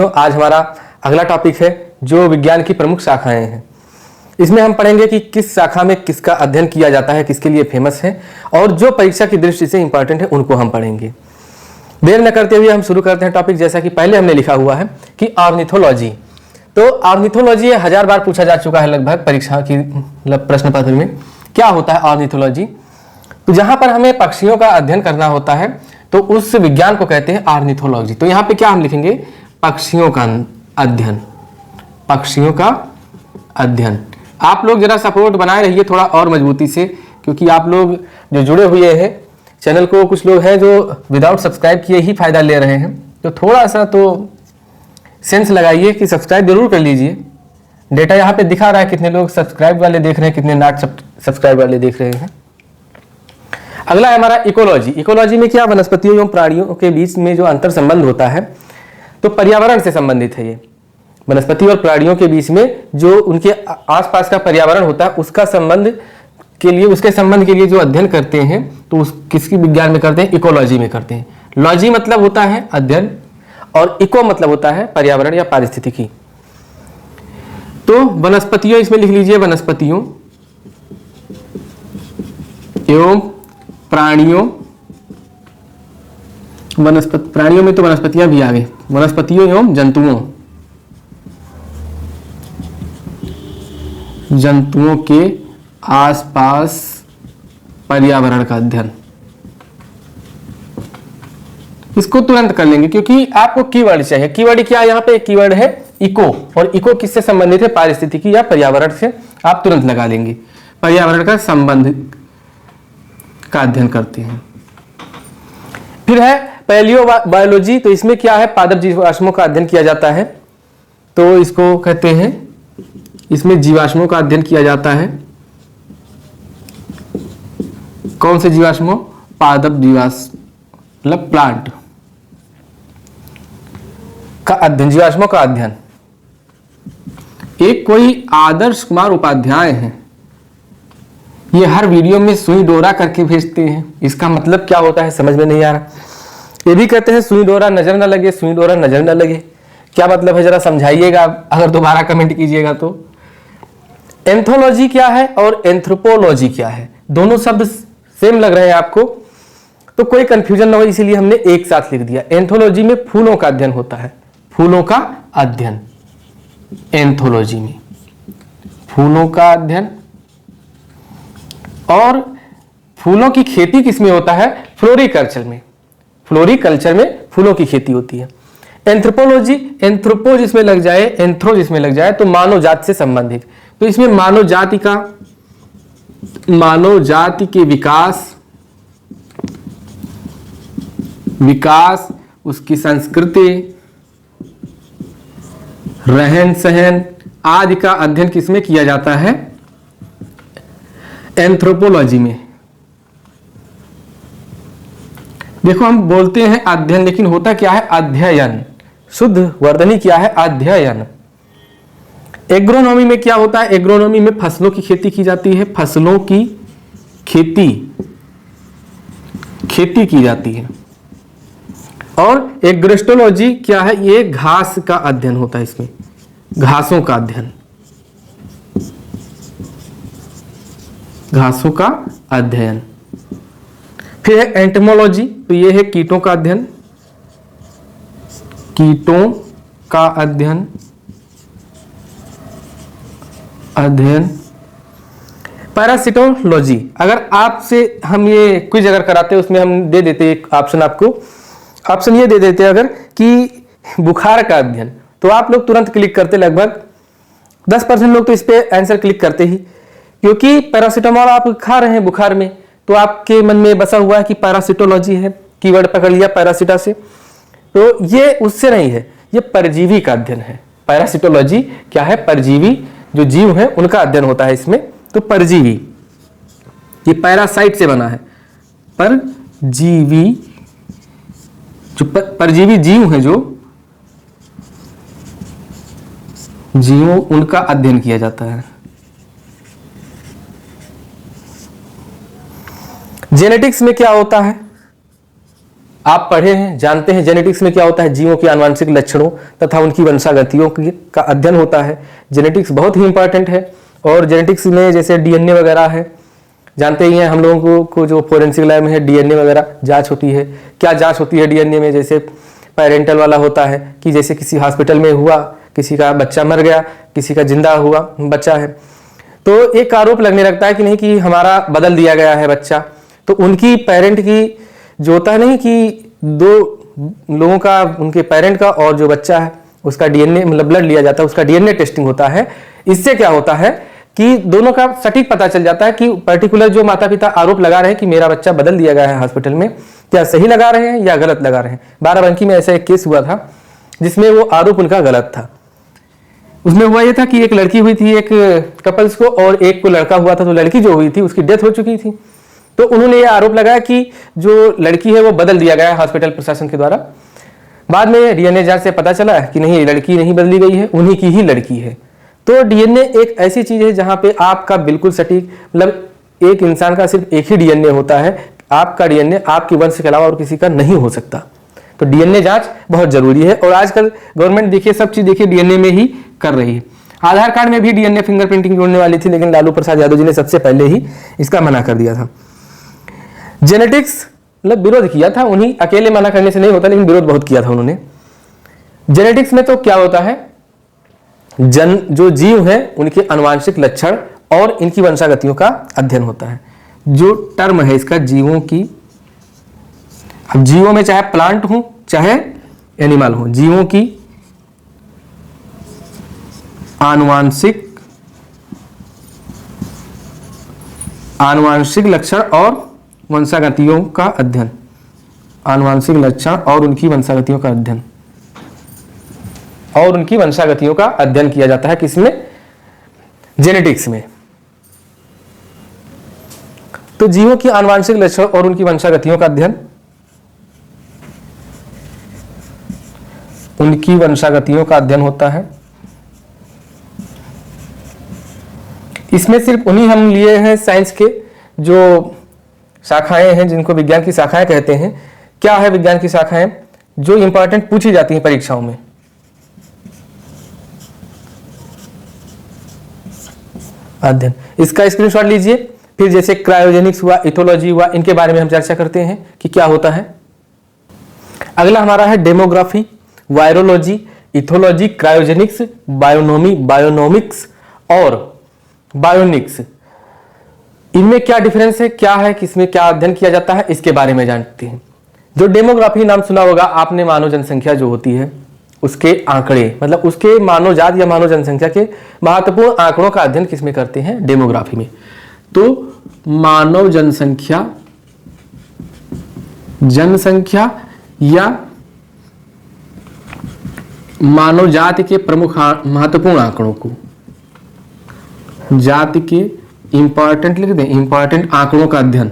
तो आज हमारा अगला टॉपिक है जो विज्ञान की प्रमुख शाखाएं हैं। इसमें हम पढ़ेंगे कि किस शाखा में किसका अध्ययन किया जाता है, किसके लिए फेमस है और जो परीक्षा की दृष्टि से इंपॉर्टेंट है उनको हम पढ़ेंगे। देर न करते हुए हम शुरू करते हैं टॉपिक। जैसा कि पहले हमने लिखा हुआ है कि ऑर्निथोलॉजी। तो ऑर्निथोलॉजी 1000 बार पूछा जा चुका है लगभग परीक्षा की प्रश्न पत्र में। क्या होता है ऑर्निथोलॉजी? तो जहां पर हमें पक्षियों का अध्ययन करना होता है तो उस विज्ञान को कहते हैं ऑर्निथोलॉजी। तो यहाँ पे क्या हम लिखेंगे? पक्षियों का अध्ययन। पक्षियों का अध्ययन। आप लोग जरा सपोर्ट बनाए रहिए थोड़ा और मजबूती से, क्योंकि आप लोग जो जुड़े हुए हैं चैनल को, कुछ लोग हैं जो विदाउट सब्सक्राइब किए ही फायदा ले रहे हैं। तो थोड़ा सा तो सेंस लगाइए कि सब्सक्राइब जरूर कर लीजिए। डेटा यहाँ पे दिखा रहा है कितने लोग सब्सक्राइब वाले देख रहे हैं, कितने नॉट सब्सक्राइब वाले देख रहे हैं। अगला है हमारा इकोलॉजी। इकोलॉजी में क्या? वनस्पतियों एवं प्राणियों के बीच में जो अंतर संबंध होता है, तो पर्यावरण से संबंधित है ये। वनस्पति और प्राणियों के बीच में जो उनके आसपास का पर्यावरण होता है उसका संबंध के लिए, उसके संबंध के लिए जो अध्ययन करते हैं तो उस किसकी विज्ञान में करते हैं? इकोलॉजी में करते हैं। लॉजी मतलब होता है अध्ययन और इको मतलब होता है पर्यावरण या पारिस्थितिकी। तो वनस्पतियों इसमें लिख लीजिए, वनस्पतियों एवं प्राणियों। प्राणियों में तो वनस्पतियां भी आ गई। वनस्पतियों एवं जंतुओं के आसपास पर्यावरण का अध्ययन। इसको तुरंत कर लेंगे क्योंकि आपको कीवर्ड चाहिए। कीवर्ड क्या? यहाँ पे कीवर्ड है इको, और इको किससे संबंधित है? पारिस्थितिकी या पर्यावरण से। आप तुरंत लगा लेंगे। पर्यावरण का संबंध का अध्ययन करते हैं। फिर है पैलियोबायोलॉजी। तो इसमें क्या है? पादप जीवाश्मों का अध्ययन किया जाता है। तो इसको कहते हैं, इसमें जीवाश्मों का अध्ययन किया जाता है। कौन से जीवाश्मों? पादप जीवाश्म मतलब प्लांट का अध्ययन, जीवाश्मों का अध्ययन। एक कोई आदर्श कुमार उपाध्याय हैं, ये हर वीडियो में सुई डोरा करके भेजते हैं। इसका मतलब क्या होता है समझ में नहीं आ रहा। ये भी कहते हैं सुई डोरा नजर न लगे, सुई डोरा नजर न लगे। क्या मतलब है जरा समझाइएगा, अगर दोबारा कमेंट कीजिएगा तो। एंथोलॉजी क्या है और एंथ्रोपोलॉजी क्या है? दोनों शब्द सेम लग रहे हैं आपको, तो कोई कंफ्यूजन ना हो इसीलिए हमने एक साथ लिख दिया। एंथोलॉजी में फूलों का अध्ययन होता है, फूलों का अध्ययन। एंथोलॉजी में फूलों का अध्ययन। और फूलों की खेती किसमें होता है? फ्लोरिकल्चर में। फ्लोरिकल्चर में फूलों की खेती होती है। एंथ्रोपोलॉजी, एंथ्रोपो जिसमें लग जाए, एंथ्रो जिसमें लग जाए तो मानव जाति से संबंधित। तो इसमें मानव जाति के विकास, उसकी संस्कृति, रहन सहन आदि का अध्ययन किसमें किया जाता है? एंथ्रोपोलॉजी में। देखो हम बोलते हैं अध्ययन, लेकिन होता क्या है? अध्ययन। शुद्ध वर्तनी क्या है? अध्ययन। एग्रोनॉमी में क्या होता है? एग्रोनॉमी में फसलों की खेती की जाती है। फसलों की खेती की जाती है। और एग्रोस्टोलॉजी क्या है? ये घास का अध्ययन होता है, इसमें घासों का अध्ययन। घासों का अध्ययन। फिर है एंटोमोलॉजी। तो ये है कीटों का अध्ययन। कीटों का अध्ययन। पैरासिटोलॉजी। अगर आपसे हम ये क्विज अगर कराते उसमें हम दे देते एक ऑप्शन, आपको ऑप्शन ये दे देते अगर कि बुखार का अध्ययन, तो आप लोग तुरंत क्लिक करते। लगभग 10% लोग तो इस पे आंसर क्लिक करते ही, क्योंकि पैरासिटामोल आप खा रहे हैं बुखार में, तो आपके मन में बसा हुआ है कि पैरासिटोलॉजी है, कीवर्ड पकड़ लिया पैरासिटा से। तो ये उससे नहीं है, ये परजीवी का अध्ययन है। पैरासिटोलॉजी क्या है? परजीवी, जो जीव है उनका अध्ययन होता है इसमें। तो परजीवी, ये पैरासाइट से बना है। परजीवी, जो परजीवी जीव हैं, जो जीवों, उनका अध्ययन किया जाता है। जेनेटिक्स में क्या होता है? आप पढ़े हैं, जानते हैं जेनेटिक्स में क्या होता है, जीवों के आनुवंशिक लक्षणों तथा उनकी वंशागतियों का अध्ययन होता है। जेनेटिक्स बहुत ही इंपॉर्टेंट है। और जेनेटिक्स में जैसे डीएनए वगैरह है, जानते ही हैं हम लोगों को जो फोरेंसिक लैब में है डीएनए वगैरह जांच होती है। क्या जांच होती है डीएनए में, जैसे पेरेंटल वाला होता है कि जैसे किसी हॉस्पिटल में हुआ, किसी का बच्चा मर गया, किसी का जिंदा हुआ बच्चा है, तो एक आरोप लगने लगता है कि नहीं कि हमारा बदल दिया गया है बच्चा, तो उनकी पेरेंट की जो होता है नहीं कि दो लोगों का, उनके पेरेंट का और जो बच्चा है उसका डीएनए मतलब ब्लड लिया जाता है, उसका डीएनए टेस्टिंग होता है। इससे क्या होता है कि दोनों का सटीक पता चल जाता है कि पर्टिकुलर जो माता पिता आरोप लगा रहे हैं कि मेरा बच्चा बदल दिया गया है हॉस्पिटल में, क्या सही लगा रहे हैं या गलत लगा रहे हैं। बाराबंकी में ऐसा एक केस हुआ था जिसमें वो आरोप उनका गलत था। उसमें हुआ ये था कि एक लड़की हुई थी एक कपल्स को और एक को लड़का हुआ था। तो लड़की जो हुई थी उसकी डेथ हो चुकी थी, तो उन्होंने ये आरोप लगाया कि जो लड़की है वो बदल दिया गया है हॉस्पिटल प्रशासन के द्वारा। बाद में डीएनए जांच से पता चला कि नहीं, लड़की नहीं बदली गई है, उन्हीं की ही लड़की है। तो डीएनए एक ऐसी चीज है जहां पे आपका बिल्कुल सटीक, मतलब एक इंसान का सिर्फ एक ही डीएनए होता है, आपका डीएनए आपके वंश के अलावा और किसी का नहीं हो सकता। तो डीएनए जांच बहुत जरूरी है। और आजकल गवर्नमेंट देखिए सब चीज देखिए डीएनए में ही कर रही है। आधार कार्ड में भी डीएनए फिंगरप्रिंटिंग जोड़ने वाली थी, लेकिन लालू प्रसाद यादव जी ने सबसे पहले ही इसका मना कर दिया था। जेनेटिक्स मतलब विरोध किया था, उन्हीं अकेले मना करने से नहीं होता, लेकिन विरोध बहुत किया था उन्होंने। जेनेटिक्स में तो क्या होता है, जो जीव हैं उनके आनुवांशिक लक्षण और इनकी वंशागतियों का अध्ययन होता है। जो टर्म है इसका जीवों की, अब जीवों में चाहे प्लांट हो चाहे एनिमल हो, जीवों की आनुवांशिक लक्षण और वंशागतियों का अध्ययन, आनुवांशिक लक्षण और उनकी वंशागतियों का अध्ययन, और उनकी वंशागतियों का अध्ययन किया जाता है किसमें, जेनेटिक्स में। तो जीवों की आनुवांशिक लक्षण और उनकी वंशागतियों का अध्ययन, उनकी वंशागतियों का अध्ययन होता है। इसमें सिर्फ उन्हीं हम लिए हैं साइंस के जो शाखाएं हैं, जिनको विज्ञान की शाखाएं कहते हैं। क्या है विज्ञान की शाखाएं, जो इंपॉर्टेंट पूछी जाती हैं परीक्षाओं में। अध्ययन, इसका स्क्रीनशॉट लीजिए। फिर जैसे क्रायोजेनिक्स हुआ, इथोलॉजी हुआ, इनके बारे में हम चर्चा करते हैं कि क्या होता है। अगला हमारा है demography, virology, ethology, cryogenics, bionomics और बायोनिक्स। इनमें क्या डिफरेंस है, क्या है, किसमें क्या अध्ययन किया जाता है, इसके बारे में जानते हैं। जो डेमोग्राफी नाम सुना होगा आपने, मानव जनसंख्या जो होती है उसके आंकड़े, मतलब उसके मानव जात या मानव जनसंख्या के महत्वपूर्ण आंकड़ों का अध्ययन किसमें करते हैं, डेमोग्राफी में। तो मानव जनसंख्या या मानव जाति के प्रमुख महत्वपूर्ण आंकड़ों को, जाति के इंपॉर्टेंट लिख दें, इंपॉर्टेंट आंकड़ों का अध्ययन,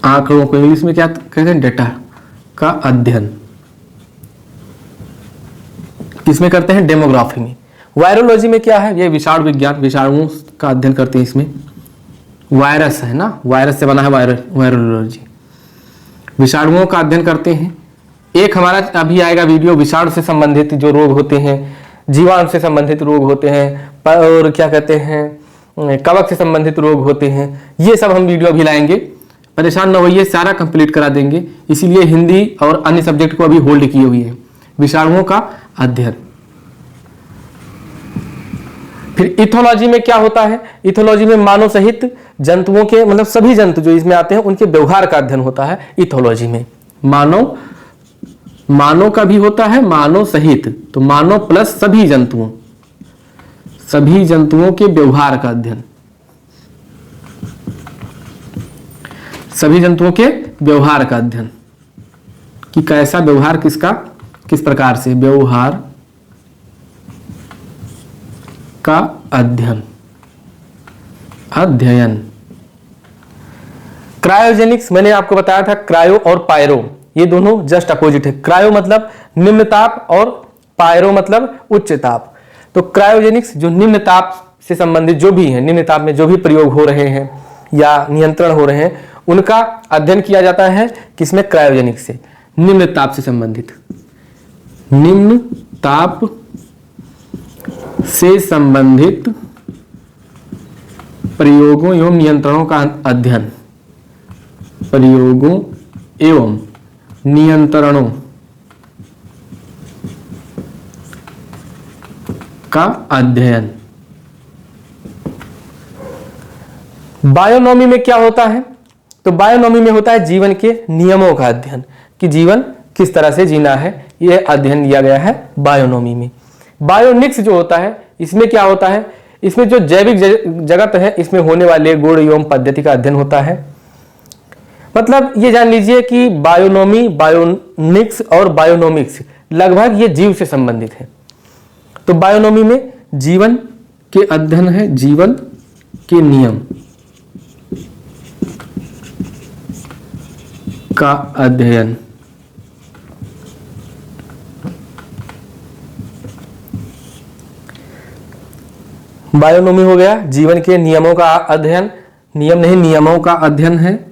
आंकड़ों को इंग्लिश में क्या कहते हैं, डेटा का अध्ययन, इसमें करते हैं डेमोग्राफी में। वायरोलॉजी में क्या है, ये विषाणु विज्ञान, विषाणुओं का अध्ययन करते हैं। इसमें वायरस है ना, वायरस से बना है वायरोलॉजी, विषाणुओं का अध्ययन करते हैं। एक हमारा अभी आएगा वीडियो विषाणु से संबंधित जो रोग होते हैं, जीवाणु से संबंधित रोग होते हैं, और क्या कहते हैं कवक से संबंधित रोग होते हैं। ये सब हम वीडियो अभी लाएंगे, परेशान न होइए, सारा कंप्लीट करा देंगे। इसीलिए हिंदी और अन्य सब्जेक्ट को अभी होल्ड किए हुए हैं। विषाणुओं का अध्ययन। फिर इथोलॉजी में क्या होता है, इथोलॉजी में मानव सहित जंतुओं के, मतलब सभी जंतु जो इसमें आते हैं उनके व्यवहार का अध्ययन होता है इथोलॉजी में। मानव का भी होता है, मानव सहित, तो मानव प्लस सभी जंतुओं के व्यवहार का अध्ययन, सभी जंतुओं के व्यवहार का अध्ययन कि कैसा व्यवहार किसका, किस प्रकार से, व्यवहार का अध्ययन। क्रायोजेनिक्स मैंने आपको बताया था, क्रायो और पायरो ये दोनों जस्ट अपोजिट है। क्रायो मतलब निम्न ताप और पायरो मतलब उच्च ताप। तो क्रायोजेनिक्स जो निम्न ताप से संबंधित जो भी है, निम्न ताप में जो भी प्रयोग हो रहे हैं या नियंत्रण हो रहे हैं, उनका अध्ययन किया जाता है किसमें? क्रायोजेनिक से, निम्न ताप से संबंधित, निम्न ताप से संबंधित प्रयोगों एवं नियंत्रणों का अध्ययन, प्रयोगों एवं नियंत्रणों का अध्ययन। बायोनॉमी में क्या होता है? तो बायोनॉमी में होता है जीवन के नियमों का अध्ययन, कि जीवन किस तरह से जीना है, यह अध्ययन लिया गया है बायोनॉमी में। बायोनिक्स जो होता है, इसमें क्या होता है? इसमें जो जैविक जगत है, इसमें होने वाले गुण एवं पद्धति का अध्ययन होता है। मतलब ये जान लीजिए कि बायोनॉमी, बायोनिक्स और बायोनोमिक्स लगभग ये जीव से संबंधित है। तो बायोनॉमी में जीवन के अध्ययन है, जीवन के नियम का अध्ययन। बायोनॉमी हो गया जीवन के नियमों का अध्ययन, नियम नहीं नियमों का अध्ययन है।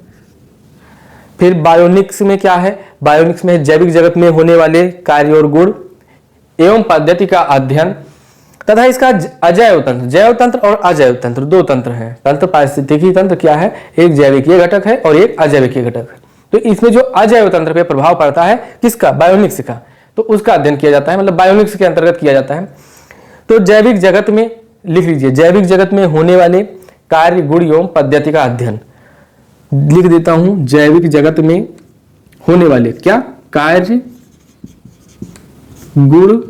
फिर बायोनिक्स में क्या है? बायोनिक्स में जैविक जगत में होने वाले कार्य और गुण एवं पद्धति का अध्ययन, तथा इसका अजैव तंत्र, जैव तंत्र और अजैव तंत्र दो तंत्र हैं। तंत्र पारिस्थितिकी तंत्र क्या है? एक जैविकीय घटक है और एक अजैविकीय घटक है। तो इसमें जो अजैव तंत्र पे प्रभाव पड़ता है किसका? बायोनिक्स का, तो उसका अध्ययन किया जाता है, मतलब बायोनिक्स के अंतर्गत किया जाता है। तो जैविक जगत में लिख लीजिए, जैविक जगत में होने वाले कार्य गुण एवं पद्धति का अध्ययन, लिख देता हूं, जैविक जगत में होने वाले क्या? कार्य गुण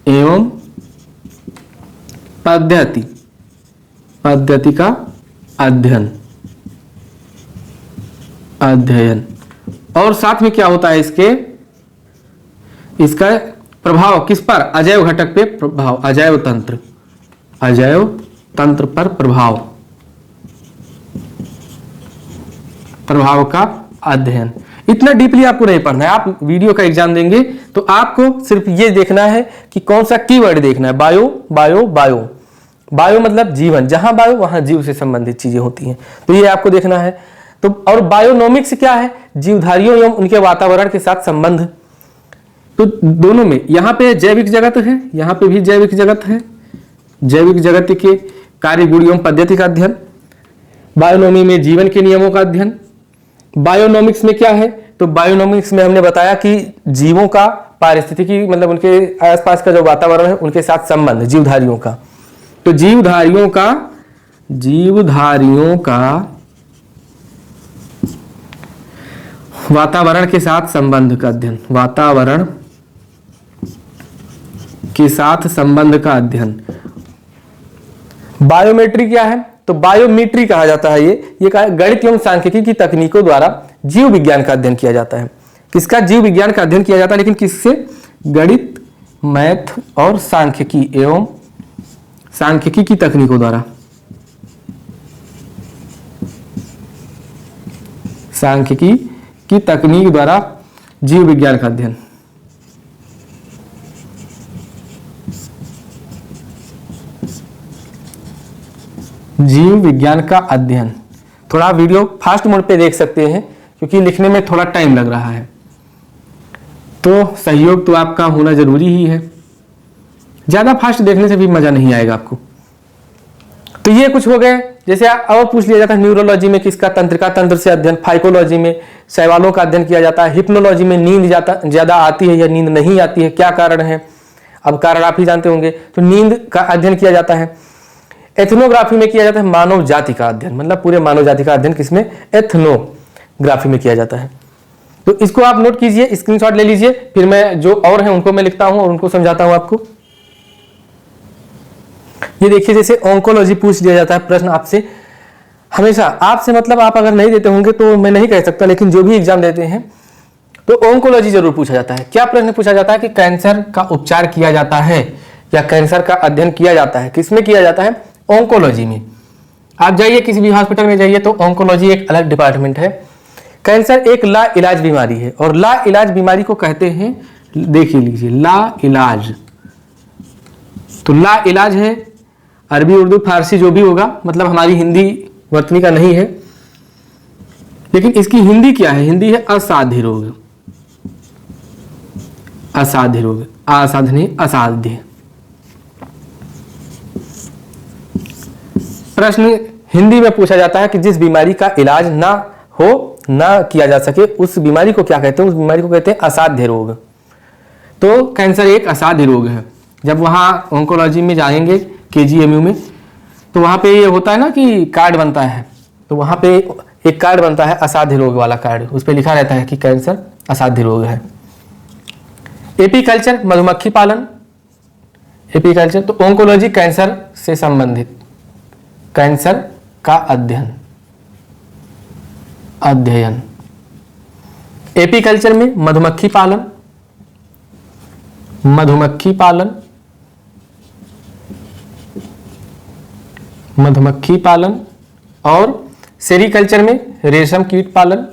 एवं पद्धति का अध्ययन, और साथ में क्या होता है इसका प्रभाव किस पर? अजैव घटक पे प्रभाव, अजैव तंत्र पर प्रभाव का अध्ययन। इतना डीपली आपको नहीं पढ़ना है। आप वीडियो का एग्जाम देंगे तो आपको सिर्फ ये देखना है कि कौन सा कीवर्ड देखना है, बायो बायो बायो। बायो मतलब जीवन, जहां बायो वहां जीव से संबंधित चीजें होती हैं, तो ये आपको देखना है। तो और बायोनोमिक्स क्या है? जीवधारियों एवं उनके वातावरण के साथ संबंध। तो दोनों में, यहाँ पे जैविक जगत है, यहाँ पे भी जैविक जगत है, जैविक जगत के कार्य गुण एवं पद्धति का अध्ययन। बायोनॉमी में जीवन के नियमों का अध्ययन। बायोनोमिक्स में क्या है? तो बायोनोमिक्स में हमने बताया कि जीवों का पारिस्थितिकी, मतलब उनके आसपास का जो वातावरण है उनके साथ संबंध, जीवधारियों का। तो जीवधारियों का वातावरण के साथ संबंध का अध्ययन, वातावरण के साथ संबंध का अध्ययन। बायोमेट्री क्या है? तो बायोमेट्री कहा जाता है ये गणित एवं सांख्यिकी की तकनीकों द्वारा जीव विज्ञान का अध्ययन किया जाता है। किसका? जीव विज्ञान का अध्ययन किया जाता है, लेकिन किससे? गणित, मैथ और सांख्यिकी एवं सांख्यिकी की तकनीकों द्वारा, सांख्यिकी की तकनीक द्वारा जीव विज्ञान का अध्ययन। जीव विज्ञान का अध्ययन। थोड़ा वीडियो फास्ट मोड पे देख सकते हैं क्योंकि लिखने में थोड़ा टाइम लग रहा है, तो सहयोग तो आपका होना जरूरी ही है। ज्यादा फास्ट देखने से भी मजा नहीं आएगा आपको। तो ये कुछ हो गए। जैसे और पूछ लिया जाता है न्यूरोलॉजी में किसका? तंत्रिका तंत्र से अध्ययन। फाइकोलॉजी में शैवालों का अध्ययन किया जाता है। हिप्नोलॉजी में नींद ज्यादा आती है या नींद नहीं आती है, क्या कारण है? अब कारण आप ही जानते होंगे, तो नींद का अध्ययन किया जाता है। एथनोग्राफी में किया जाता है मानव जाति का अध्ययन, मतलब पूरे मानव जाति का अध्ययन किसमें? एथनोग्राफी में किया जाता है। तो इसको आप नोट कीजिए, स्क्रीनशॉट ले लीजिए, फिर मैं जो और है उनको मैं लिखता हूं और उनको समझाता हूं आपको। ये देखिए, जैसे ऑन्कोलॉजी पूछ लिया जाता है प्रश्न आपसे हमेशा, आपसे मतलब आप अगर नहीं देते होंगे तो मैं नहीं कह सकता, लेकिन जो भी एग्जाम देते हैं तो ऑन्कोलॉजी जरूर पूछा जाता है। क्या प्रश्न पूछा जाता है कि कैंसर का उपचार किया जाता है या कैंसर का अध्ययन किया जाता है, किसमें किया जाता है? ऑन्कोलॉजी में। आप जाइए किसी भी हॉस्पिटल में जाइए तो ऑन्कोलॉजी एक अलग डिपार्टमेंट है। कैंसर एक ला इलाज बीमारी है, और ला इलाज बीमारी को कहते हैं, देखिए लीजिए, ला इलाज। तो ला इलाज है, अरबी उर्दू फारसी जो भी होगा, मतलब हमारी हिंदी वर्तनी का नहीं है। लेकिन इसकी हिंदी क्या है? हिंदी है असाध्य रोग। असाध्य रोग, असाध्य नहीं, असाध्य। प्रश्न हिंदी में पूछा जाता है कि जिस बीमारी का इलाज ना हो, ना किया जा सके, उस बीमारी को क्या कहते हैं? उस बीमारी को कहते हैं असाध्य रोग। तो कैंसर एक असाध्य रोग है। जब वहाँ ऑन्कोलॉजी में जाएंगे KGMU में, तो वहाँ पे ये होता है ना कि कार्ड बनता है, तो वहाँ पे एक कार्ड बनता है असाध्य रोग वाला कार्ड, उस पर लिखा रहता है कि कैंसर असाध्य रोग है। एपीकल्चर, मधुमक्खी पालन। एपीकल्चर तो ऑन्कोलॉजी, कैंसर से संबंधित, कैंसर का अध्ययन, अध्ययन। एपीकल्चर में मधुमक्खी पालन, मधुमक्खी पालन, मधुमक्खी पालन। और सेरीकल्चर में रेशम कीट पालन,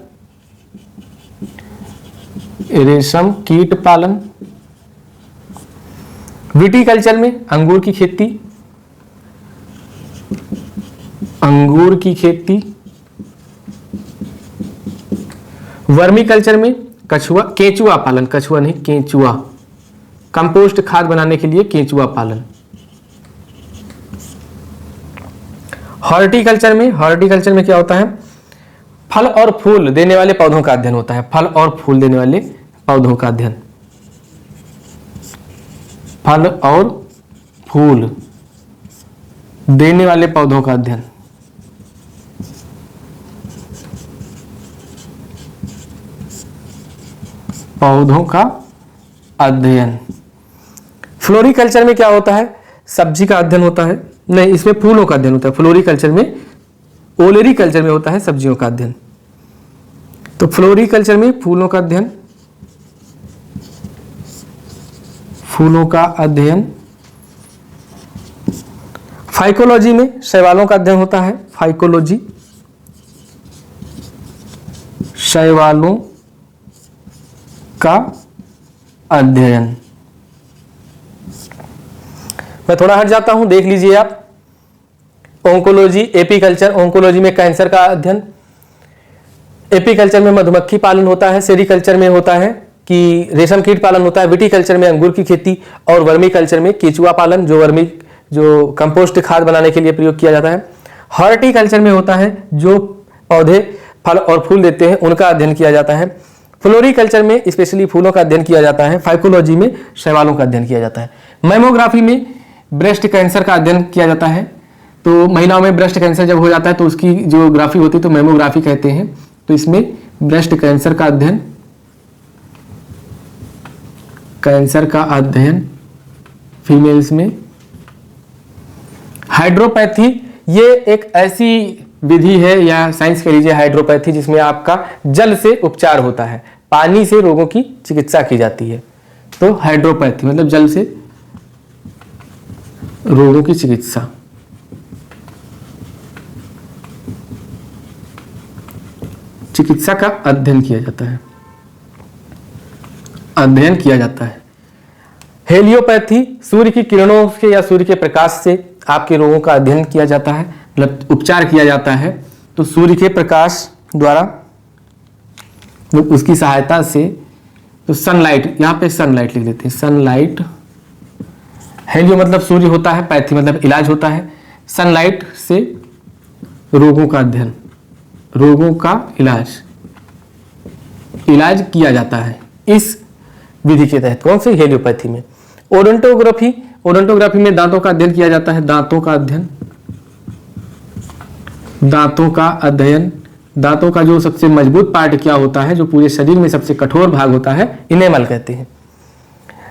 रेशम कीट पालन। विटीकल्चर में अंगूर की खेती, अंगूर की खेती। वर्मी कल्चर में कछुआ, केंचुआ पालन, कछुआ नहीं केंचुआ, कंपोस्ट खाद बनाने के लिए केंचुआ पालन। हॉर्टिकल्चर में, हॉर्टिकल्चर में क्या होता है? फल और फूल देने वाले पौधों का अध्ययन होता है, फल और फूल देने वाले पौधों का अध्ययन, फल और फूल देने वाले पौधों का अध्ययन। पौधों का अध्ययन। फ्लोरिकल्चर में क्या होता है? सब्जी का अध्ययन होता है, नहीं इसमें फूलों का अध्ययन होता है। फ्लोरिकल्चर में, ओलेरिकल्चर में होता है सब्जियों का अध्ययन। तो फ्लोरिकल्चर में फूलों का अध्ययन, फूलों का अध्ययन। फाइकोलॉजी में शैवालों का अध्ययन होता है, फाइकोलॉजी, शैवालों का अध्ययन। मैं थोड़ा हट जाता हूं, देख लीजिए आप। ओंकोलॉजी, एपीकल्चर, ओंकोलॉजी में कैंसर का अध्ययन, एपीकल्चर में मधुमक्खी पालन होता है, सेरीकल्चर में होता है कि रेशम कीट पालन होता है, विटीकल्चर में अंगूर की खेती, और वर्मी कल्चर में केंचुआ पालन, जो कंपोस्ट खाद बनाने के लिए प्रयोग किया जाता है। हॉर्टिकल्चर में होता है जो पौधे फल और फूल देते हैं उनका अध्ययन किया जाता है। फ्लोरिकल्चर में स्पेशली फूलों का अध्ययन किया जाता है। फाइकोलॉजी में शैवालों का अध्ययन किया जाता है। मैमोग्राफी में ब्रेस्ट कैंसर का अध्ययन किया जाता है। तो महिलाओं में ब्रेस्ट कैंसर जब हो जाता है तो उसकी जो ग्राफी होती है तो मैमोग्राफी कहते हैं। तो इसमें ब्रेस्ट कैंसर का अध्ययन, कैंसर का अध्ययन फीमेल्स में। हाइड्रोपैथी, ये एक ऐसी विधि है या साइंस कह लीजिए हाइड्रोपैथी, जिसमें आपका जल से उपचार होता है, पानी से रोगों की चिकित्सा की जाती है। तो हाइड्रोपैथी मतलब जल से रोगों की चिकित्सा। चिकित्सा का अध्ययन किया जाता है, अध्ययन किया जाता है। हेलियोपैथी, सूर्य की किरणों से या सूर्य के प्रकाश से आपके रोगों का अध्ययन किया जाता है, मतलब उपचार किया जाता है। तो सूर्य के प्रकाश द्वारा उसकी सहायता से, तो सनलाइट, यहाँ पे सनलाइट लिख देते हैं, सनलाइट। हेलियो मतलब सूर्य होता है, पैथी मतलब इलाज होता है। सनलाइट से रोगों का अध्ययन, रोगों का इलाज किया जाता है इस विधि के तहत। कौन से? हेलियोपैथी में। ओडोंटोग्राफी, ओडोंटोग्राफी में दांतों का अध्ययन किया जाता है, दांतों का अध्ययन, दांतों का अध्ययन। दांतों का जो सबसे मजबूत पार्ट क्या होता है, जो पूरे शरीर में सबसे कठोर भाग होता है, इनेमल कहते हैं।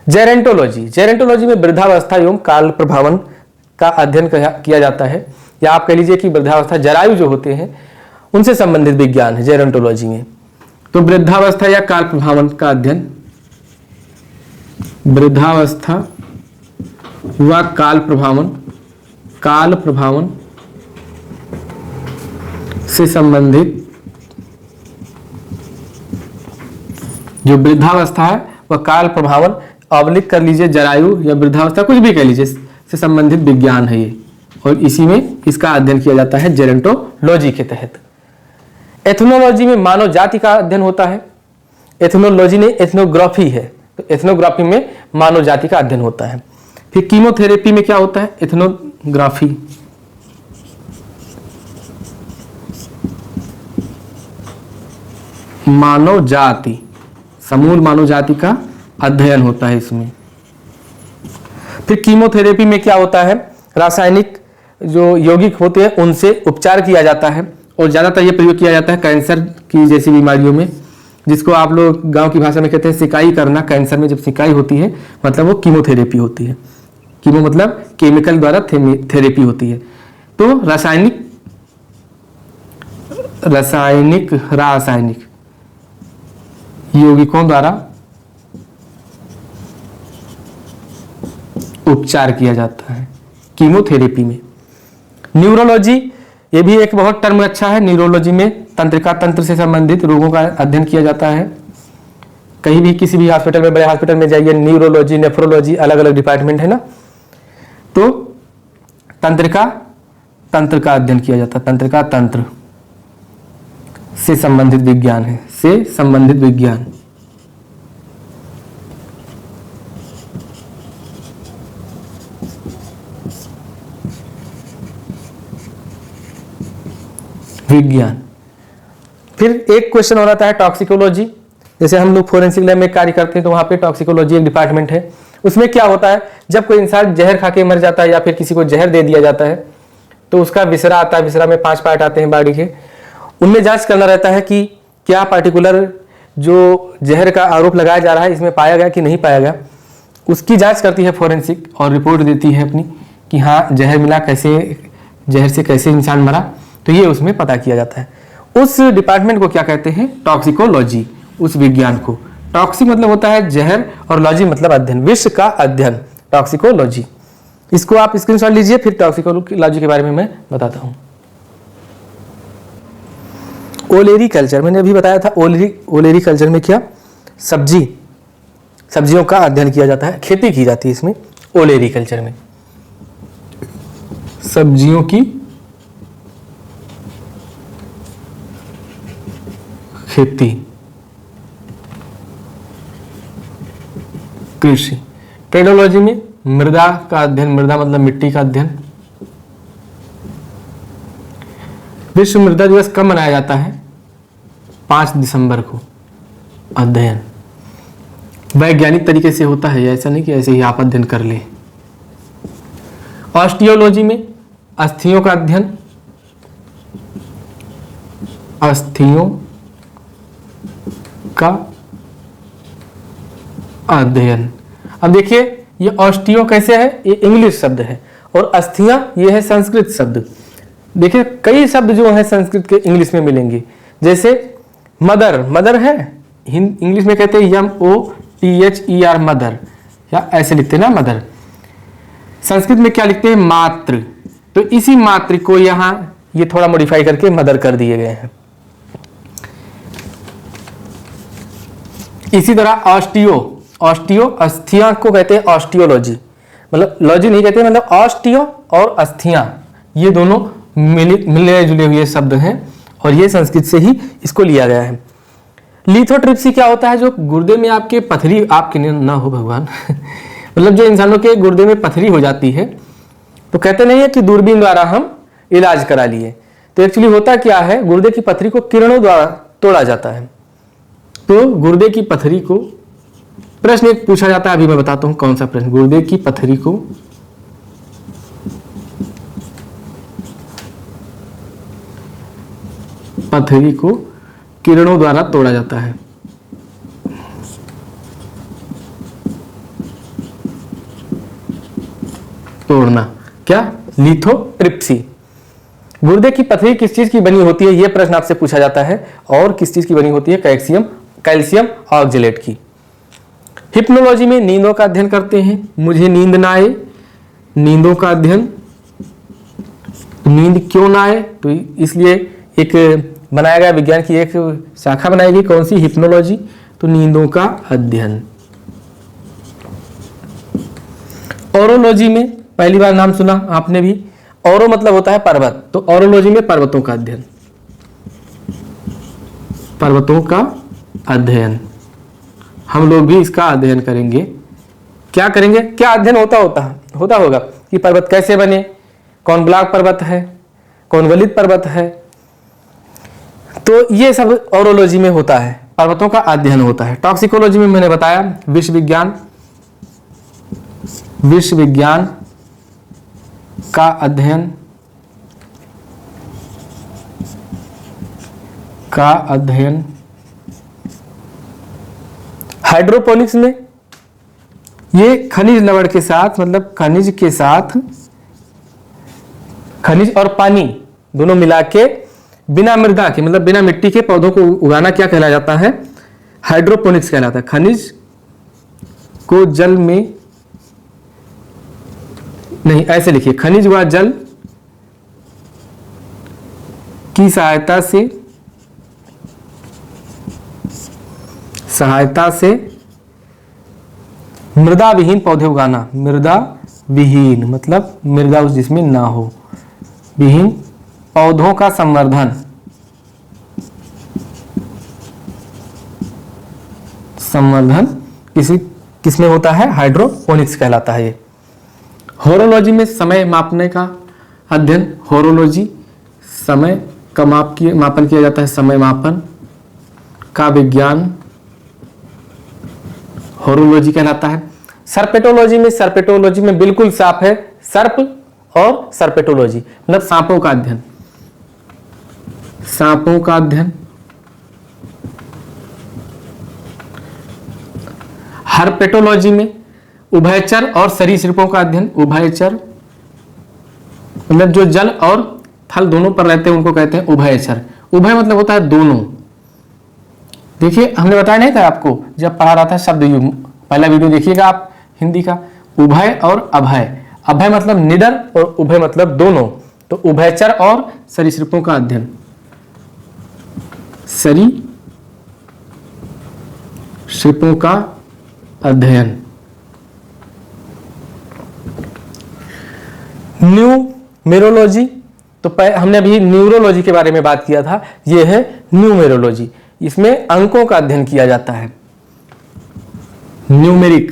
जेरेंटोलॉजी, जेरेंटोलॉजी में वृद्धावस्था एवं काल प्रभावन का अध्ययन किया जाता है, या आप कह लीजिए कि वृद्धावस्था, जरायु जो होते हैं उनसे संबंधित विज्ञान है जेरेंटोलॉजी में। तो वृद्धावस्था या काल प्रभावन का अध्ययन, वृद्धावस्था व काल प्रभावन से संबंधित जो वृद्धावस्था है वह काल प्रभावन, ऑब्लिक कर लीजिए जरायु या वृद्धावस्था, कुछ भी कह लीजिए, से संबंधित विज्ञान है ये, और इसी में इसका अध्ययन किया जाता है जेरेंटोलॉजी के तहत। एथनोलॉजी में मानव जाति का अध्ययन होता है। एथनोलॉजी ने एथनोग्राफी है, तो एथनोग्राफी में मानव जाति का अध्ययन होता है। फिर कीमोथेरेपी में क्या होता है? एथनोग्राफी। मानव जाति, समूल मानव जाति का अध्ययन होता है इसमें। फिर कीमोथेरेपी में क्या होता है? रासायनिक जो यौगिक होते हैं उनसे उपचार किया जाता है, और ज़्यादातर ये प्रयोग किया जाता है कैंसर की जैसी बीमारियों में, जिसको आप लोग गांव की भाषा में कहते हैं सिकाई करना। कैंसर में जब सिकाई होती है मतलब वो कीमोथेरेपी होती है। कीमो मतलब केमिकल द्वारा थेरेपी होती है। तो रासायनिक यौगिकों द्वारा उपचार किया जाता है कीमोथेरेपी में। न्यूरोलॉजी, ये भी एक बहुत टर्म अच्छा है। न्यूरोलॉजी में तंत्रिका तंत्र से संबंधित रोगों का अध्ययन किया जाता है। कहीं भी किसी भी हॉस्पिटल में, बड़े हॉस्पिटल में जाइए, न्यूरोलॉजी, नेफ्रोलॉजी, अलग अलग डिपार्टमेंट है ना, तो तंत्रिका तंत्र का अध्ययन किया जाता है। तंत्रिका तंत्र से संबंधित विज्ञान है, से संबंधित विज्ञान। विज्ञान। फिर एक क्वेश्चन हो रहा है टॉक्सिकोलॉजी। जैसे हम लोग फोरेंसिक लैब में कार्य करते हैं तो वहाँ पे टॉक्सिकोलॉजी एक डिपार्टमेंट है। उसमें क्या होता है, जब कोई इंसान जहर खा के मर जाता है या फिर किसी को जहर दे दिया जाता है तो उसका विसरा आता है। विसरा में 5 पार्ट आते हैं बॉडी के, उनमें जांच करना रहता है कि क्या पार्टिकुलर जो जहर का आरोप लगाया जा रहा है इसमें पाया गया कि नहीं पाया गया। उसकी जाँच करती है फोरेंसिक और रिपोर्ट देती है अपनी कि हाँ जहर मिला, कैसे जहर से कैसे इंसान मरा, तो ये उसमें पता किया जाता है। उस डिपार्टमेंट को क्या कहते हैं? टॉक्सिकोलॉजी। उस विज्ञान को टॉक्सिक मतलब होता है जहर, और लॉजी मतलब अध्ययन, विष का अध्ययन, टॉक्सिकोलॉजी। इसको आप स्क्रीनशॉट लीजिए, फिर टॉक्सिकोलॉजी के बारे में मैं बताता हूं। ओलेरी कल्चर, मैंने अभी बताया था। ओलेरी कल्चर में क्या? सब्जियों का अध्ययन किया जाता है, खेती की जाती है इसमें। ओलेरी कल्चर में सब्जियों की खेती, कृषि। पेडोलॉजी में मृदा का अध्ययन, मृदा मतलब मिट्टी का अध्ययन। विश्व मृदा दिवस कब मनाया जाता है? 5 दिसंबर को। अध्ययन वैज्ञानिक तरीके से होता है, ऐसा नहीं कि ऐसे ही आप अध्ययन कर ले। ऑस्टियोलॉजी में अस्थियों का अध्ययन, अस्थियों का अध्ययन। अब देखिए ये ऑस्टियो कैसे है? ये इंग्लिश शब्द है, और अस्थियां ये है संस्कृत शब्द। देखिए कई शब्द जो है संस्कृत के इंग्लिश में मिलेंगे। जैसे मदर है, इंग्लिश में कहते हैं MOTHER मदर, या ऐसे लिखते हैं ना मदर। संस्कृत में क्या लिखते हैं? मातृ। तो इसी मातृ को यहाँ ये थोड़ा मॉडिफाई करके मदर कर दिए गए हैं। इसी तरह ऑस्टियो अस्थियां को कहते हैं ऑस्टियोलॉजी, मतलब लॉजी नहीं कहते, मतलब ऑस्टियो और अस्थियां ये दोनों मिले जुले हुए शब्द हैं, और ये संस्कृत से ही इसको लिया गया है। लिथोट्रिप्सी क्या होता है? जो गुर्दे में आपके पथरी, आपके ना हो भगवान मतलब जो इंसानों के गुर्दे में पथरी हो जाती है, तो कहते नहीं है कि दूरबीन द्वारा हम इलाज करा लिए। तो एक्चुअली होता क्या है, गुर्दे की पथरी को किरणों द्वारा तोड़ा जाता है। तो गुर्दे की पथरी को, प्रश्न एक पूछा जाता है, अभी मैं बताता हूं कौन सा प्रश्न। गुर्दे की पथरी को किरणों द्वारा तोड़ा जाता है। तोड़ना क्या? लिथोट्रिप्सी। गुर्दे की पथरी किस चीज की बनी होती है, यह प्रश्न आपसे पूछा जाता है। और किस चीज की बनी होती है? कैल्शियम ऑक्जेलेट की। हिप्नोलॉजी में नींदों का अध्ययन करते हैं। मुझे नींद ना आए, नींदों का अध्ययन। नींद क्यों ना आए, तो इसलिए एक बनाया गया विज्ञान की एक शाखा बनाई गई, कौन सी? हिप्नोलॉजी। तो नींदों का अध्ययन। ओरोलॉजी में पहली बार नाम सुना आपने भी। ओरो मतलब होता है पर्वत, तो ओरोलॉजी में पर्वतों का अध्ययन। पर्वतों का अध्ययन, हम लोग भी इसका अध्ययन करेंगे। क्या करेंगे, क्या अध्ययन होता होगा कि पर्वत कैसे बने, कौन ब्लॉक पर्वत है, कौन वलित पर्वत है, तो ये सब ओरोलॉजी में होता है, पर्वतों का अध्ययन होता है। टॉक्सिकोलॉजी में मैंने बताया विश्व विज्ञान का अध्ययन। हाइड्रोपोनिक्स में ये खनिज लवण के साथ, मतलब खनिज और पानी दोनों मिला के बिना मृदा के, मतलब बिना मिट्टी के पौधों को उगाना क्या कहलाया जाता है, हाइड्रोपोनिक्स कहलाता है। खनिज को जल में, नहीं ऐसे लिखिए, खनिज व जल की सहायता से मृदा विहीन पौधे उगाना। मृदा विहीन मतलब मृदा जिसमें ना हो, विहीन पौधों का संवर्धन किसमें होता है, हाइड्रोपोनिक्स कहलाता है ये। होरोलॉजी में समय मापने का अध्ययन, होरोलॉजी समय का मापन किया जाता है, समय मापन का विज्ञान होरोलॉजी कहलाता है। सर्पेटोलॉजी में बिल्कुल साफ है, सर्प और सर्पेटोलॉजी मतलब सांपों का अध्ययन। हर्पेटोलॉजी में उभयचर और सरीसृपों का अध्ययन। उभयचर मतलब जो जल और थल दोनों पर रहते हैं उनको कहते हैं उभयचर। उभय मतलब होता है दोनों। देखिए हमने बताया नहीं था आपको जब पढ़ा रहा था शब्द युग्म, पहला वीडियो देखिएगा आप हिंदी का। उभय और अभय, अभय मतलब निडर और उभय मतलब दोनों, तो उभयचर और सरीसृपों का अध्ययन। सरीसृपों का अध्ययन। न्यूमेरोलॉजी, तो हमने अभी न्यूरोलॉजी के बारे में बात किया था, यह है न्यूमेरोलॉजी। इसमें अंकों का अध्ययन किया जाता है। न्यूमेरिक,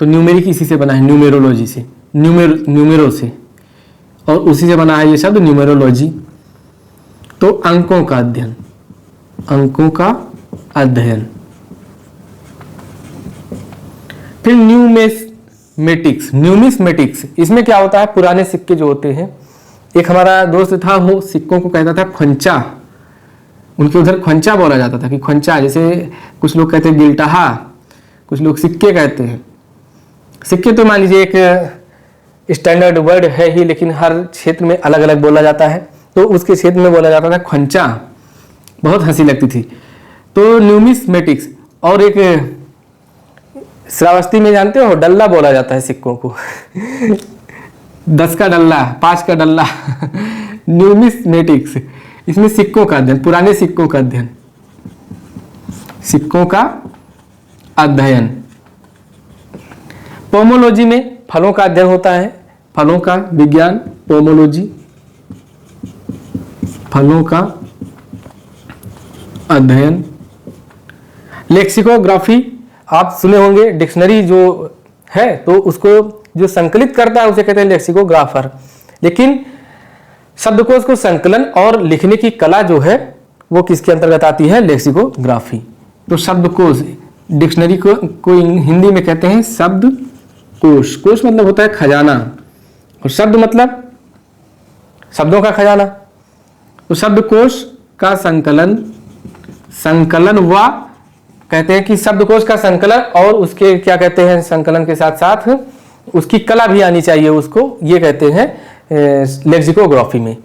तो न्यूमेरिक इसी से बना है, न्यूमेरोलॉजी से, न्यूमेरो से, और उसी से बना है ये शब्द न्यूमेरोलॉजी। तो अंकों का अध्ययन। फिर न्यूमिस्मेटिक्स, इसमें क्या होता है, पुराने सिक्के जो होते हैं, एक हमारा दोस्त था वो सिक्कों को कहता था ख्वंचा, उनके उधर ख्वंचा बोला जाता था कि ख्वंचा, जैसे कुछ लोग कहते हैं गिलटहा, कुछ लोग सिक्के कहते हैं। सिक्के तो मान लीजिए एक स्टैंडर्ड वर्ड है ही, लेकिन हर क्षेत्र में अलग अलग बोला जाता है, तो उसके क्षेत्र में बोला जाता था ख्वंचा, बहुत हंसी लगती थी। तो न्यूमिस्मेटिक्स, और एक श्रावस्ती में जानते हो डल्ला बोला जाता है सिक्कों को 10 का डल्ला, 5 का डल्ला न्यूमिस्मेटिक्स, इसमें सिक्कों का अध्ययन, पुराने सिक्कों का अध्ययन। पोमोलॉजी में फलों का अध्ययन होता है, फलों का विज्ञान, पोमोलॉजी, फलों का अध्ययन। लेक्सिकोग्राफी, आप सुने होंगे, डिक्शनरी जो है तो उसको जो संकलित करता है उसे कहते हैं लेक्सिकोग्राफर, लेकिन शब्दकोश को संकलन और लिखने की कला जो है वो किसके अंतर्गत आती है, लेक्सिकोग्राफी। तो शब्दकोश, डिक्शनरी को हिंदी में कहते हैं शब्दकोश। कोश मतलब होता है खजाना, और शब्द मतलब शब्दों का खजाना। तो शब्दकोश का संकलन व कहते हैं कि शब्दकोश का संकलन और उसके क्या कहते हैं, संकलन के साथ साथ उसकी कला भी आनी चाहिए उसको, ये कहते हैं लेक्सिकोग्राफी में।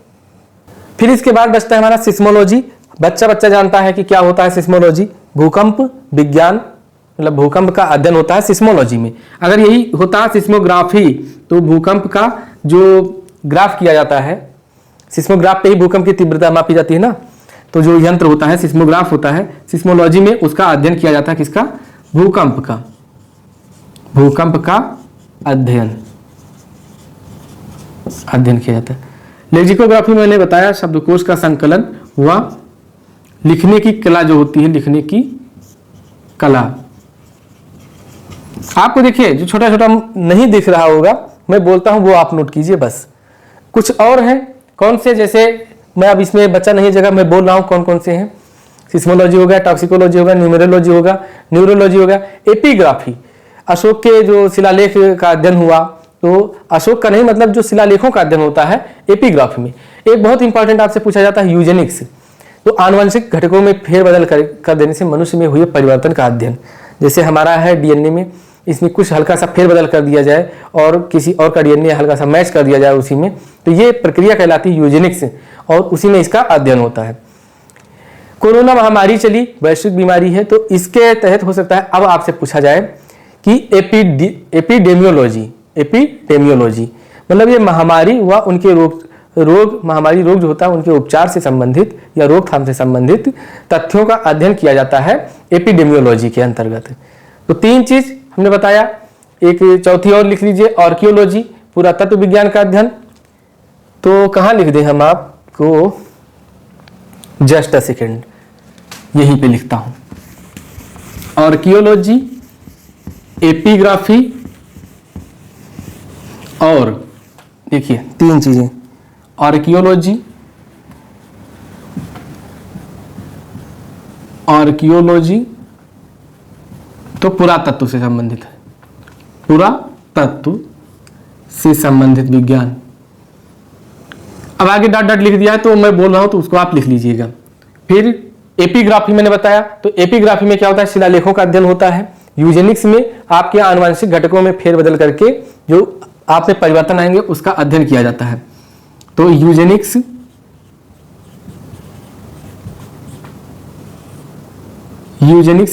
फिर इसके बाद बचता है हमारा सिस्मोलॉजी। बच्चा जानता है कि क्या होता है सिस्मोलॉजी, भूकंप विज्ञान, मतलब भूकंप का अध्ययन होता है सिस्मोलॉजी में। अगर यही होता है सिस्मोग्राफी, तो भूकंप का जो ग्राफ किया जाता है, सिस्मोग्राफ पे ही भूकंप की तीव्रता मापी जाती है ना, तो जो यंत्र होता है सिस्मोग्राफ होता है, सिस्मोलॉजी में उसका अध्ययन किया जाता है, किसका, भूकंप का अध्ययन किया जाता है। लेक्सिकोग्राफी मैंने बताया शब्दकोश का संकलन व लिखने की कला जो होती है, लिखने की कला। आपको देखिए जो छोटा छोटा नहीं दिख रहा होगा, मैं बोलता हूं वो आप नोट कीजिए बस। कुछ और हैं, कौन से, जैसे मैं अब इसमें बच्चा नहीं जगह मैं बोल रहा हूं कौन कौन से हैं। सिस्मोलॉजी होगा, टॉक्सिकोलॉजी होगा, न्यूमेरोलॉजी होगा, न्यूरोलॉजी होगा, एपिग्राफी, अशोक के जो शिलालेख का अध्ययन हुआ, तो अशोक का नहीं मतलब जो शिलालेखों का अध्ययन होता है एपिग्राफी में। एक बहुत इंपॉर्टेंट आपसे पूछा जाता है यूजेनिक्स, तो आनुवंशिक घटकों में फेरबदल कर देने से मनुष्य में हुए परिवर्तन का अध्ययन। जैसे हमारा है डीएनए में, इसमें कुछ हल्का सा फेरबदल कर दिया जाए और किसी और का डीएनए हल्का सा मैच कर दिया जाए उसी में, तो ये प्रक्रिया कहलाती है यूजेनिक्स, और उसी में इसका अध्ययन होता है। कोरोना महामारी चली, वैश्विक बीमारी है, तो इसके तहत हो सकता है अब आपसे पूछा जाए कि एपिडेमियोलॉजी मतलब ये महामारी व उनके महामारी रोग जो होता है उनके उपचार से संबंधित या रोकथाम से संबंधित तथ्यों का अध्ययन किया जाता है एपिडेमियोलॉजी के अंतर्गत। तो 3 चीज हमने बताया। एक चौथी और लिख लीजिए, आर्कियोलॉजी, पुरातत्व विज्ञान का अध्ययन। तो कहाँ लिख दें हम आपको, जस्ट अ सेकेंड, यहीं पे लिखता हूं, आर्कियोलॉजी, एपिग्राफी, और देखिए 3 चीजें, आर्कियोलॉजी तो पुरातत्व से संबंधित है, पुरातत्व से संबंधित विज्ञान। अब आगे डॉट डॉट लिख दिया है तो मैं बोल रहा हूं तो उसको आप लिख लीजिएगा। फिर एपिग्राफी मैंने बताया, तो एपिग्राफी में क्या होता है, शिलालेखों का अध्ययन होता है। यूजेनिक्स में आपके आनुवंशिक घटकों में फेरबदल करके जो आप में परिवर्तन आएंगे उसका अध्ययन किया जाता है। तो यूजेनिक्स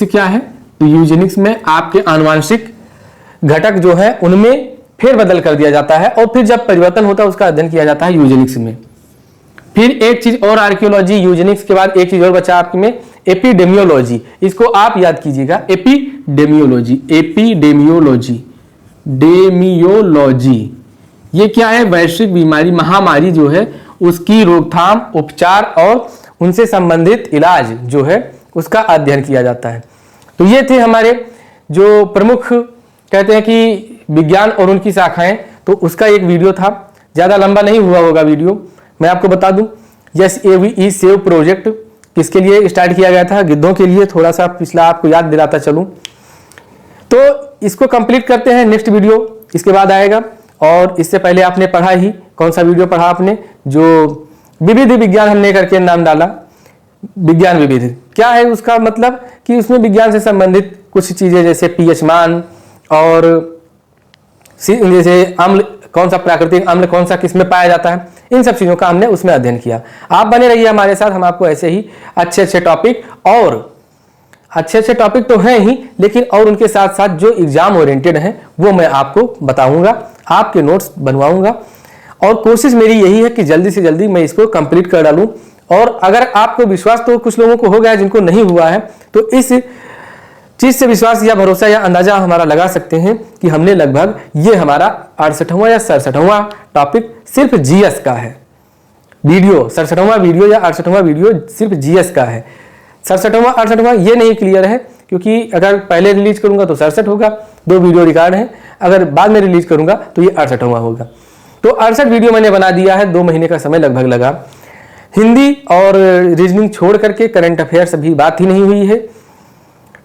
क्या है, तो यूजेनिक्स में आपके आनुवंशिक घटक जो है उनमें फेरबदल कर दिया जाता है और फिर जब परिवर्तन होता है उसका अध्ययन किया जाता है यूजेनिक्स में। फिर एक चीज और आर्कियोलॉजी, यूजेनिक्स के बाद एक चीज और बचा आपके में, एपिडेमियोलॉजी। इसको आप याद कीजिएगा, डेमियोलॉजी ये क्या है, वैश्विक बीमारी महामारी जो है उसकी रोकथाम, उपचार और उनसे संबंधित इलाज जो है उसका अध्ययन किया जाता है। तो ये थे हमारे जो प्रमुख कहते हैं कि विज्ञान और उनकी शाखाएं, तो उसका एक वीडियो था, ज़्यादा लंबा नहीं हुआ होगा वीडियो। मैं आपको बता दूं, SAVE सेव प्रोजेक्ट किसके लिए स्टार्ट किया गया था, गिद्धों के लिए। थोड़ा सा पिछला आपको याद दिलाता चलूं, तो इसको कंप्लीट करते हैं, नेक्स्ट वीडियो इसके बाद आएगा। और इससे पहले आपने पढ़ा ही, कौन सा वीडियो पढ़ा आपने, जो विविध विज्ञान हमने करके नाम डाला, विज्ञान विविध क्या है, उसका मतलब कि उसमें विज्ञान से संबंधित कुछ चीजें जैसे पीएच मान और जैसे अम्ल कौन सा, प्राकृतिक अम्ल कौन सा किस में पाया जाता है, इन सब चीजों का हमने उसमें अध्ययन किया। आप बने रहिए हमारे साथ, हम आपको ऐसे ही अच्छे टॉपिक, और अच्छे टॉपिक तो हैं ही, लेकिन और उनके साथ साथ जो एग्जाम ओरिएंटेड हैं वो मैं आपको बताऊंगा, आपके नोट्स बनवाऊंगा। और कोशिश मेरी यही है कि जल्दी से जल्दी मैं इसको कंप्लीट कर डालूं। और अगर आपको विश्वास, तो कुछ लोगों को हो गया, जिनको नहीं हुआ है, तो इस चीज से विश्वास या भरोसा या अंदाजा हमारा लगा सकते हैं कि हमने लगभग ये हमारा 68वां या 67वां टॉपिक सिर्फ जीएस का है वीडियो, 67वां वीडियो या 68वां वीडियो सिर्फ जीएस का है। 67वां 68वां ये नहीं क्लियर है, क्योंकि अगर पहले रिलीज करूंगा तो 67 होगा, 2 वीडियो रिकॉर्ड है, अगर बाद में रिलीज करूंगा तो ये 68वां होगा। तो 68 वीडियो मैंने बना दिया है, 2 महीने का समय लगभग लगा। हिंदी और रीजनिंग छोड़ करके करंट अफेयर्स अभी बात ही नहीं हुई है।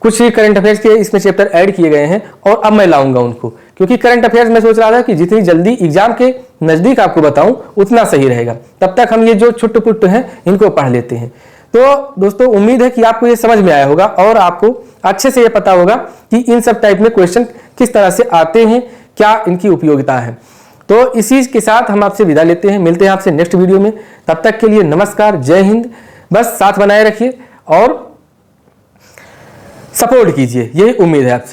कुछ करंट अफेयर्स के इसमें चैप्टर ऐड किए गए हैं और अब मैं लाऊंगा उनको, क्योंकि करंट अफेयर्स में सोच रहा था कि जितनी जल्दी एग्जाम के नजदीक आपको बताऊं उतना सही रहेगा, तब तक हम ये जो छुट्ट पुट्ट हैं इनको पढ़ लेते हैं। तो दोस्तों उम्मीद है कि आपको ये समझ में आया होगा और आपको अच्छे से ये पता होगा कि इन सब टाइप में क्वेश्चन किस तरह से आते हैं, क्या इनकी उपयोगिता है। तो इसी के साथ हम आपसे विदा लेते हैं, मिलते हैं आपसे नेक्स्ट वीडियो में। तब तक के लिए नमस्कार, जय हिंद। बस साथ बनाए रखिए और सपोर्ट कीजिए, यही उम्मीद है आपसे।